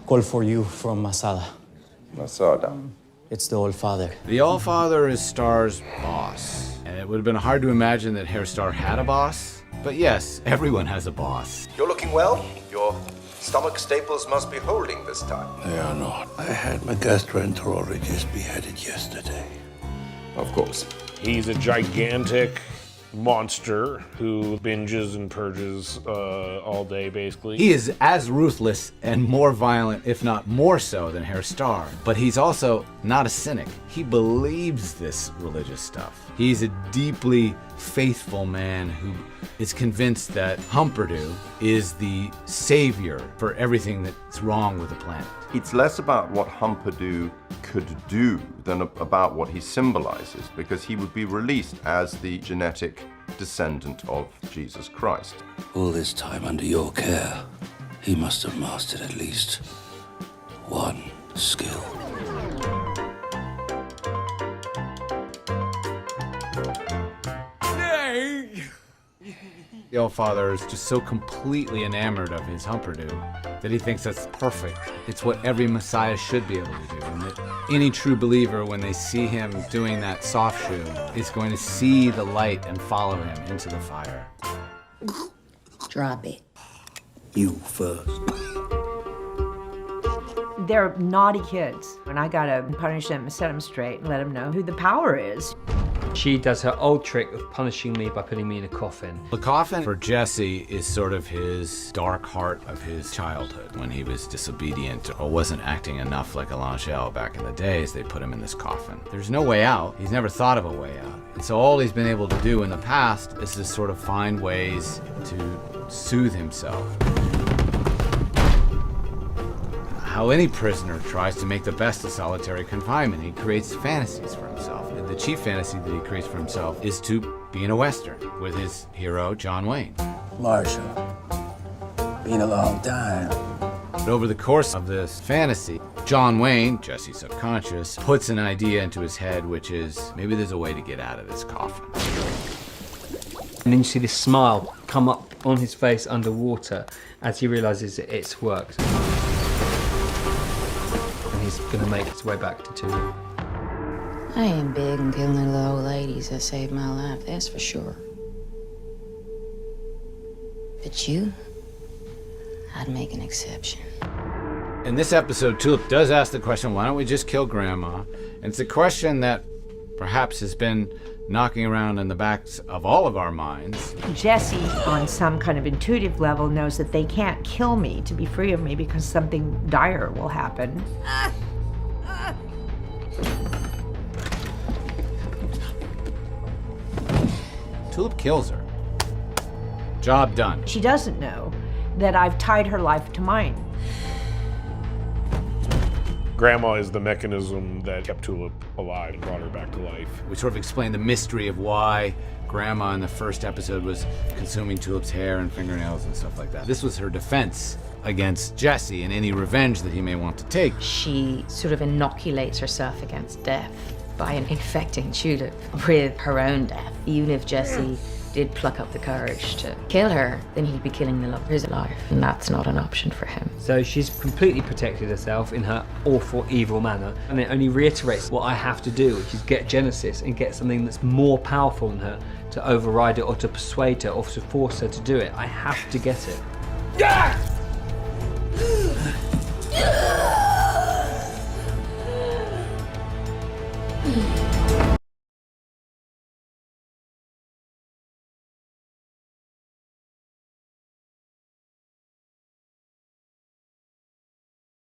Call for you from Masada. Masada. It's the All-Father. The All-Father is Star's boss. And it would have been hard to imagine that Herr Star had a boss. But yes, everyone has a boss. You're looking well. Your stomach staples must be holding this time. They are not. I had my gastroenterologist beheaded yesterday. Of course. He's a gigantic monster who binges and purges all day, basically. He is as ruthless and more violent, if not more so, than Herr Star. But he's also not a cynic. He believes this religious stuff. He's a deeply faithful man who is convinced that Humperdoo is the savior for everything that's wrong with the planet. It's less about what Humperdoo could do than about what he symbolizes, because he would be released as the genetic descendant of Jesus Christ. All this time under your care, he must have mastered at least one skill. The All-Father is just so completely enamored of his Humperdoo that he thinks that's perfect. It's what every Messiah should be able to do. And that any true believer, when they see him doing that soft shoe, is going to see the light and follow him into the fire. Drop it. You first. They're naughty kids, and I gotta punish them and set them straight and let them know who the power is. She does her old trick of punishing me by putting me in a coffin. The coffin for Jesse is sort of his dark heart of his childhood. When he was disobedient or wasn't acting enough like a L'Angel back in the days, they put him in this coffin. There's no way out. He's never thought of a way out. And so all he's been able to do in the past is to sort of find ways to soothe himself. How any prisoner tries to make the best of solitary confinement. He creates fantasies for himself. And the chief fantasy that he creates for himself is to be in a Western with his hero, John Wayne. Marshall, been a long time. But over the course of this fantasy, John Wayne, Jesse's subconscious, puts an idea into his head, which is, maybe there's a way to get out of this coffin. And then you see this smile come up on his face underwater as he realizes that it's worked. He's gonna make his way back to Tulip. I ain't big on killing little old ladies that saved my life, that's for sure. But you, I'd make an exception. In this episode, Tulip does ask the question, why don't we just kill Grandma? And it's a question that perhaps has been knocking around in the backs of all of our minds. Jesse, on some kind of intuitive level, knows that they can't kill me to be free of me because something dire will happen. Tulip kills her. Job done. She doesn't know that I've tied her life to mine. Grandma is the mechanism that kept Tulip alive and brought her back to life. We sort of explained the mystery of why Grandma in the first episode was consuming Tulip's hair and fingernails and stuff like that. This was her defense against Jesse and any revenge that he may want to take. She sort of inoculates herself against death by infecting Tulip with her own death. Even if Jesse did pluck up the courage to kill her, then he'd be killing the love of his life, and that's not an option for him. So she's completely protected herself in her awful, evil manner, and it only reiterates what I have to do, which is get Genesis and get something that's more powerful than her to override it or to persuade her or to force her to do it. I have to get it. Yeah!